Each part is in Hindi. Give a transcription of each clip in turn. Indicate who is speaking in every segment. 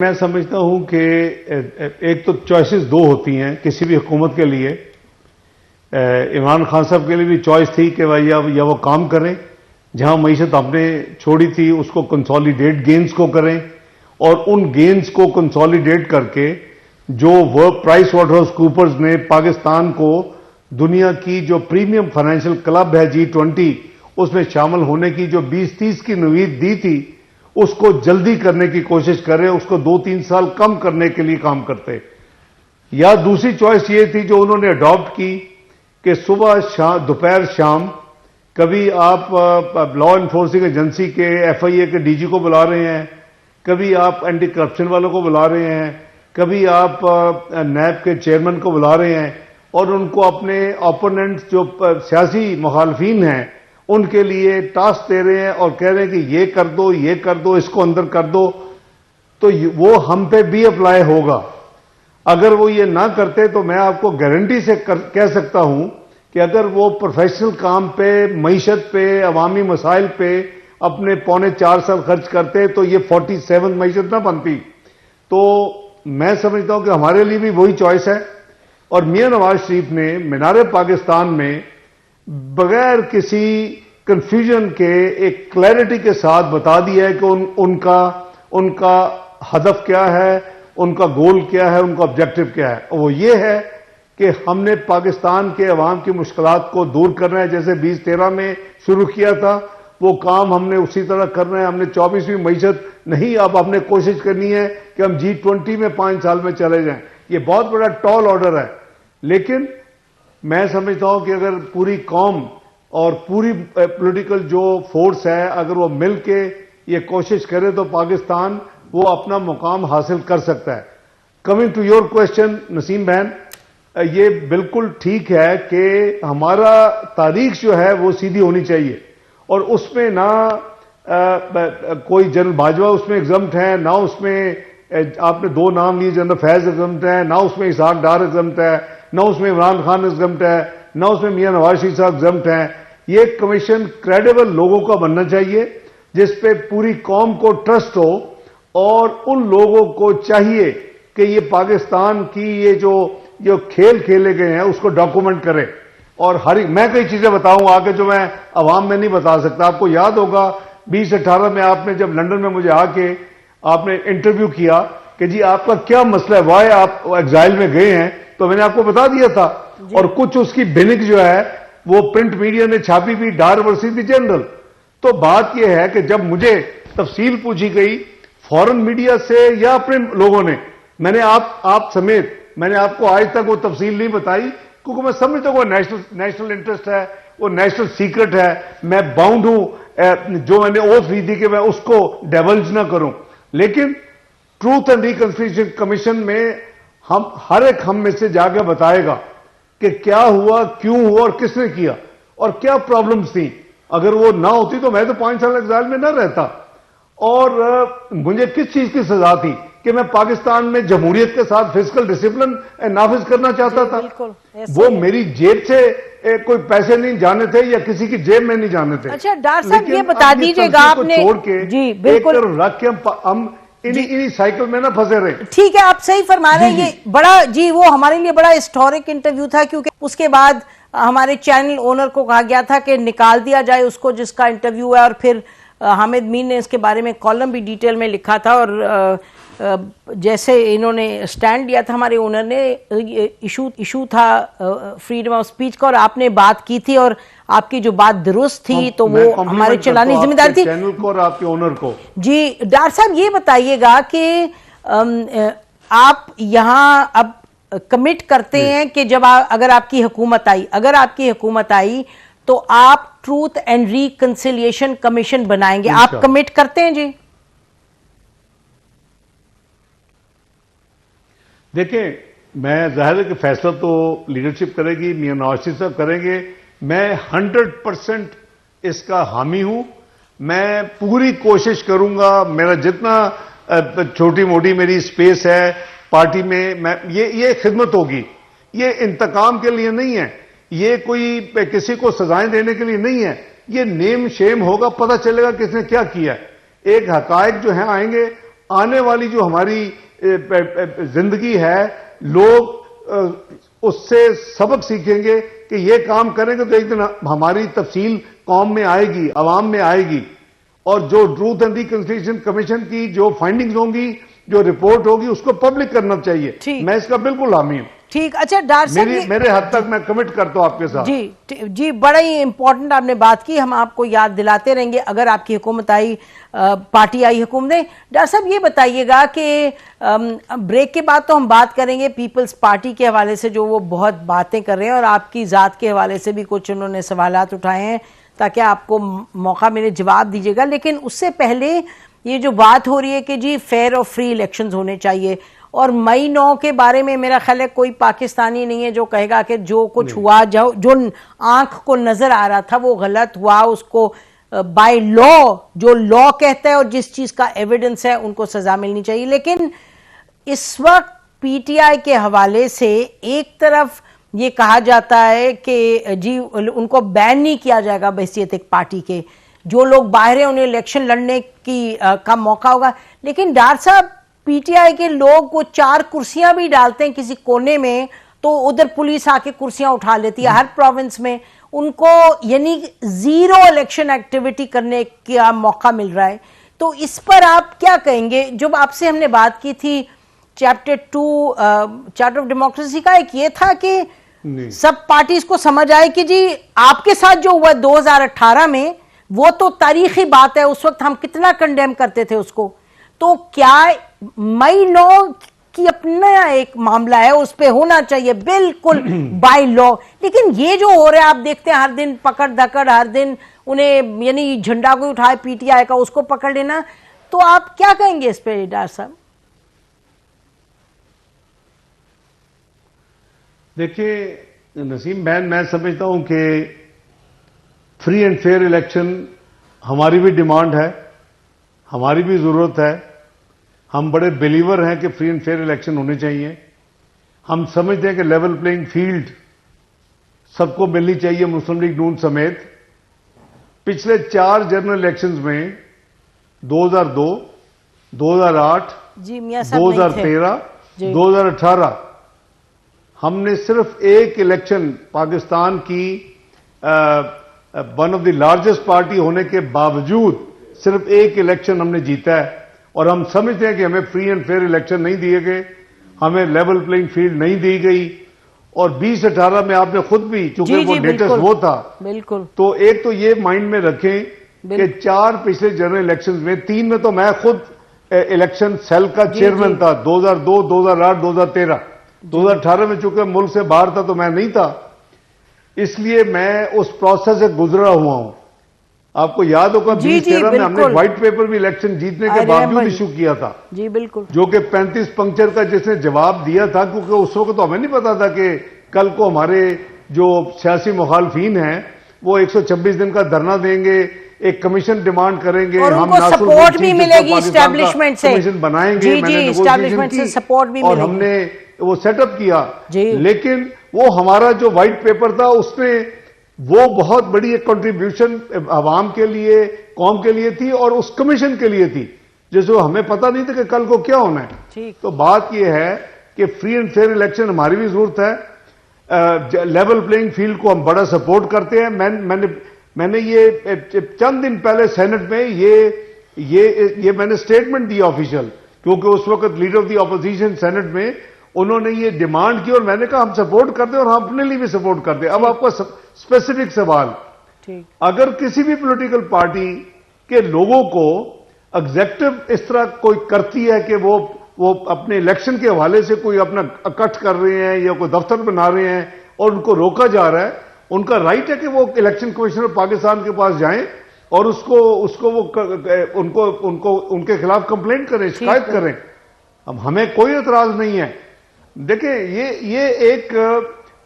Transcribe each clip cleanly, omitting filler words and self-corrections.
Speaker 1: मैं समझता हूं कि एक तो चॉइसेस दो होती हैं किसी भी हुकूमत के लिए। इमरान खान साहब के लिए भी चॉइस थी कि भाई या वो काम करें, जहां मईशत आपने छोड़ी थी उसको कंसोलिडेट गेन्स को करें, और उन गेन्स को कंसोलिडेट करके जो वर्क प्राइस वाटरहाउस कूपर्स ने पाकिस्तान को दुनिया की जो प्रीमियम फाइनेंशियल क्लब है G20 उसमें शामिल होने की जो 20-30 की उम्मीद दी थी, उसको जल्दी करने की कोशिश करें, उसको 2-3 साल कम करने के लिए काम करते। या दूसरी चॉइस ये थी जो उन्होंने अडॉप्ट की कि सुबह शाम दोपहर शाम कभी आप लॉ एनफोर्सिंग एजेंसी के FIA के DG को बुला रहे हैं, कभी आप एंटी करप्शन वालों को बुला रहे हैं, कभी आप NAB के चेयरमैन को बुला रहे हैं और उनको अपने ओपोनेंट्स जो सियासी मुखालफिन हैं उनके लिए टास्क दे रहे हैं और कह रहे हैं कि ये कर दो, इसको अंदर कर दो। तो वो हम पे भी अप्लाई होगा। अगर वो ये ना करते तो मैं आपको गारंटी से कह सकता हूं कि अगर वो प्रोफेशनल काम पे, मईशत पे, अवामी मसाइल पे अपने 3.25 साल खर्च करते तो ये 47 मईशत ना बनती। तो मैं समझता हूं कि हमारे लिए भी वही चॉइस है। और मियां नवाज शरीफ ने मीनार पाकिस्तान में बगैर किसी कंफ्यूजन के एक क्लैरिटी के साथ बता दिया है कि उनका हदफ क्या है, उनका गोल क्या है, उनका ऑब्जेक्टिव क्या है। वो ये है कि हमने पाकिस्तान के अवाम की मुश्किलात को दूर करना है। जैसे 2013 में शुरू किया था वो काम हमने उसी तरह करना है। हमने 24वीं मईशत नहीं, अब हमने कोशिश करनी है कि हम G20 में 5 साल में चले जाएं। ये बहुत बड़ा टॉल ऑर्डर है, लेकिन मैं समझता हूं कि अगर पूरी कौम और पूरी पॉलिटिकल जो फोर्स है अगर वो मिलके ये कोशिश करे तो पाकिस्तान वो अपना मुकाम हासिल कर सकता है। Coming to your question Naseem बहन, ये बिल्कुल ठीक है कि हमारा तारीख जो है वो सीधी होनी चाहिए और उसमें ना कोई जनरल बाजवा उसमें एग्जम्प्ट है, ना उसमें आपने 2 नाम लिए, जनरल फैज एग्जम्प्ट है, ना उसमें इसहाक डार एग्जम्प्ट है, ना उसमें इमरान खान एग्जम्प्ट है, ना उसमें मियां नवाज शरीफ साहब एग्जम्प्ट है। ये कमीशन क्रेडिबल लोगों का बनना चाहिए जिस पे पूरी कौम को ट्रस्ट हो, और उन लोगों को चाहिए कि ये पाकिस्तान की ये जो खेल खेले गए हैं उसको डॉक्यूमेंट करें। और मैं कई चीजें बताऊंगा आगे जो मैं अवाम में नहीं बता सकता। आपको याद होगा 2018 में आपने जब लंदन में मुझे आके आपने इंटरव्यू किया कि जी आपका क्या मसला है, वाई आप एग्जाइल में गए हैं, तो मैंने आपको बता दिया था। और कुछ उसकी भिनक जो है वो प्रिंट मीडिया ने छापी भी, डार वर्सेस द जनरल। तो बात यह है कि जब मुझे तफसील पूछी गई फॉरेन मीडिया से या अपने लोगों ने, मैंने आप समेत मैंने आपको आज तक वो तफसील नहीं बताई, क्योंकि मैं समझता हूं वो नेशनल इंटरेस्ट है, वो नेशनल सीक्रेट है। मैं बाउंड हूं, जो मैंने ओथ ली थी कि मैं उसको डेवल्ज ना करूं। लेकिन ट्रूथ एंड रिकंसिलिएशन कमीशन में हम हर एक हम में से जाकर बताएगा कि क्या हुआ, क्यों हुआ और किसने किया और क्या प्रॉब्लम्स थी। अगर वो ना होती तो मैं तो 5 साल एग्जाइल में ना रहता। और मुझे किस चीज की सजा थी कि मैं पाकिस्तान में जमहूरियत के साथ फिजिकल डिसिप्लिन नाफिज करना चाहता था। वो मेरी जेब से कोई पैसे नहीं जाने थे या किसी की जेब में नहीं जाने थे।
Speaker 2: अच्छा डार साहब ये बता दीजिएगा आपने,
Speaker 1: छोड़ के
Speaker 2: जी बिल्कुल
Speaker 1: रख के हम इन्हीं साइकिल में ना फंसे रहे।
Speaker 2: ठीक है, आप सही फरमा रहे हैं। ये बड़ा जी वो हमारे लिए बड़ा हिस्टोरिक इंटरव्यू था, क्योंकि उसके बाद हमारे चैनल ओनर को कहा गया था कि निकाल दिया जाए उसको जिसका इंटरव्यू है, और फिर हामिद मीन ने इसके बारे में कॉलम भी डिटेल में लिखा था। और जैसे इन्होंने स्टैंड लिया था हमारे ओनर ने, इशू था फ्रीडम ऑफ स्पीच का, और आपने बात की थी और आपकी जो बात दुरुस्त थी तो वो हमारे चलानी जिम्मेदारी थी
Speaker 1: चैनल को और आपके ओनर को।
Speaker 2: जी डार साहब ये बताइएगा कि आप यहाँ अब कमिट करते हैं कि जब अगर आपकी हुकूमत आई तो आप ट्रूथ एंड रिकंसिलिएशन कमीशन बनाएंगे, आप कमिट करते हैं? जी
Speaker 1: देखिए, मैं जाहिर है कि फैसला तो लीडरशिप करेगी, मियां नवाज शरीफ साहब करेंगे। मैं 100% इसका हामी हूं। मैं पूरी कोशिश करूंगा, मेरा जितना छोटी मोटी मेरी स्पेस है पार्टी में, मैं ये खिदमत होगी। ये इंतकाम के लिए नहीं है, ये कोई किसी को सजाएं देने के लिए नहीं है। ये नेम शेम होगा, पता चलेगा किसने क्या किया है। एक हकायक जो है आएंगे आने वाली जो हमारी जिंदगी है, लोग उससे सबक सीखेंगे कि ये काम करेंगे तो एक दिन हमारी तफसील कौम में आएगी, अवाम में आएगी, और जो ट्रूथ एंड रिकंसिलिएशन कमीशन की जो फाइंडिंग्स होंगी, जो रिपोर्ट होगी, उसको पब्लिक करना चाहिए। मैं इसका बिल्कुल हामी हूं।
Speaker 2: ठीक, अच्छा डॉक्टर साहब,
Speaker 1: मेरे हद तक मैं कमिट करता हूं आपके साथ।
Speaker 2: जी, बड़ा ही इंपॉर्टेंट आपने बात की, हम आपको याद दिलाते रहेंगे अगर आपकी हुकूमत आई, पार्टी आई हुकूमत में। डॉक्टर साहब ये बताइएगा कि ब्रेक के बाद तो हम बात करेंगे पीपल्स पार्टी के हवाले से, जो वो बहुत बातें कर रहे हैं, और आपकी ज़ात के हवाले से भी कुछ उन्होंने सवालात उठाए हैं, ताकि आपको मौका मिले जवाब दीजिएगा। लेकिन उससे पहले ये जो बात हो रही है कि जी फेयर और फ्री इलेक्शंस होने चाहिए, और मई 9 के बारे में मेरा ख्याल है कोई पाकिस्तानी नहीं है जो कहेगा कि जो कुछ हुआ, जो आंख को नजर आ रहा था वो गलत हुआ, उसको बाय लॉ, जो लॉ कहता है और जिस चीज का एविडेंस है, उनको सजा मिलनी चाहिए। लेकिन इस वक्त पीटीआई के हवाले से एक तरफ ये कहा जाता है कि जी उनको बैन नहीं किया जाएगा बहैसियत एक पार्टी के, जो लोग बाहर हैं उन्हें इलेक्शन लड़ने की का मौका होगा। लेकिन डॉक्टर साहब, पीटीआई के लोग वो 4 कुर्सियां भी डालते हैं किसी कोने में, तो उधर पुलिस आके कुर्सियां उठा लेती है हर प्रोविंस में, उनको यानी 0 इलेक्शन एक्टिविटी करने का मौका मिल रहा है। तो इस पर आप क्या कहेंगे? जब आपसे हमने बात की थी चैप्टर 2 चार्टर ऑफ डेमोक्रेसी का, एक ये था कि सब पार्टीज को समझ आए कि जी आपके साथ जो हुआ 2018 में वो तो तारीखी बात है, उस वक्त हम कितना कंडेम करते थे उसको। तो क्या मई 9 की अपना एक मामला है, उस पे होना चाहिए बिल्कुल बाय लॉ, लेकिन ये जो हो रहा है आप देखते हैं हर दिन पकड़ धकड़, हर दिन उन्हें यानी झंडा को उठाए पीटीआई का उसको पकड़ लेना, तो आप क्या कहेंगे इस पे डॉक्टर साहब?
Speaker 1: देखिए नसीम, मैं समझता हूं कि फ्री एंड फेयर इलेक्शन हमारी भी डिमांड है, हमारी भी जरूरत है। हम बड़े बिलीवर हैं कि फ्री एंड फेयर इलेक्शन होने चाहिए। हम समझते हैं कि लेवल प्लेइंग फील्ड सबको मिलनी चाहिए, मुस्लिम लीग नून समेत। पिछले 4 जनरल इलेक्शंस में 2002, 2008, 2013, 2018 हमने सिर्फ एक इलेक्शन पाकिस्तान की one of the largest party होने के बावजूद सिर्फ एक इलेक्शन हमने जीता है, और हम समझते हैं कि हमें फ्री एंड फेयर इलेक्शन नहीं दिए गए, हमें लेवल प्लेइंग फील्ड नहीं दी गई। और 2018 में आपने खुद भी, चूंकि वो लेटेस्ट वो था,
Speaker 2: बिल्कुल,
Speaker 1: तो एक तो ये माइंड में रखें कि 4 पिछले जनरल इलेक्शंस में, 3 में तो मैं खुद इलेक्शन सेल का चेयरमैन था, 2002, 2008, 2013। 2018 में चूंकि मुल्क से बाहर था तो मैं नहीं था, इसलिए मैं उस प्रोसेस से गुजरा हुआ हूं। आपको याद होगा 2013 में हमने व्हाइट पेपर भी इलेक्शन जीतने के बावजूद इशू किया था,
Speaker 2: जी बिल्कुल,
Speaker 1: जो कि 35 पंक्चर का जिसने जवाब दिया था, क्योंकि उस वक्त तो हमें नहीं पता था कि कल को हमारे जो सियासी मुखालफीन हैं वो 126 दिन का धरना देंगे, एक कमीशन डिमांड करेंगे,
Speaker 2: और
Speaker 1: हम
Speaker 2: सपोर्ट भी मिलेगी इस्टेब्लिशमेंट से,
Speaker 1: कमीशन बनाएंगे,
Speaker 2: इस्टेब्लिशमेंट से सपोर्ट भी
Speaker 1: और हमने वो सेटअप किया। लेकिन वो हमारा जो व्हाइट पेपर था उसने वो बहुत बड़ी एक कंट्रीब्यूशन आवाम के लिए, कौम के लिए थी और उस कमीशन के लिए थी, जिसको हमें पता नहीं था कि कल को क्या होना है। तो बात यह है कि फ्री एंड फेयर इलेक्शन हमारी भी जरूरत है। लेवल प्लेइंग फील्ड को हम बड़ा सपोर्ट करते हैं। मैंने ये चंद दिन पहले सेनेट में ये मैंने स्टेटमेंट दिया ऑफिशियल, क्योंकि उस वक्त leader of the opposition senate में उन्होंने ये डिमांड की और मैंने कहा हम सपोर्ट करते हैं और हम अपने लिए भी सपोर्ट करते हैं। अब आपका स्पेसिफिक सवाल, अगर किसी भी पॉलिटिकल पार्टी के लोगों को एग्जेक्टिव इस तरह कोई करती है कि वो अपने इलेक्शन के हवाले से कोई अपना इकट्ठ कर रहे हैं या कोई दफ्तर बना रहे हैं और उनको रोका जा रहा है, उनका राइट है कि वो इलेक्शन कमिश्नर पाकिस्तान के पास जाएं और उनको उनके खिलाफ कंप्लेंट करें, शिकायत करें। अब हमें कोई एतराज नहीं है। देखिए ये एक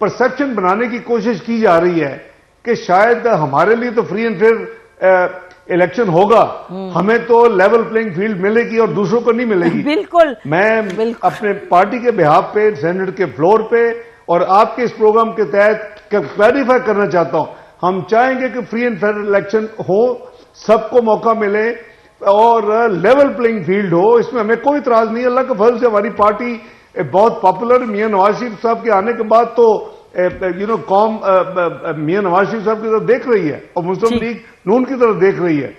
Speaker 1: परसेप्शन बनाने की कोशिश की जा रही है कि शायद हमारे लिए तो फ्री एंड फेयर इलेक्शन होगा, हमें तो लेवल प्लेइंग फील्ड मिलेगी और दूसरों को नहीं मिलेगी।
Speaker 2: बिल्कुल,
Speaker 1: मैं अपने पार्टी के बिहाफ पे सेनेट के फ्लोर पे और आपके इस प्रोग्राम के तहत क्लैरिफाई करना चाहता हूं, हम चाहेंगे कि फ्री एंड फेयर इलेक्शन हो, सबको मौका मिले, और लेवल प्लेइंग फील्ड हो, इसमें हमें कोई इतराज नहीं है। अल्लाह के फजल से हमारी पार्टी बहुत पॉपुलर, मियां नवाज शरीफ साहब के आने के बाद तो कौम मियां नवाज शरीफ साहब की तरफ देख रही है और मुस्लिम लीग नून की तरफ देख रही है।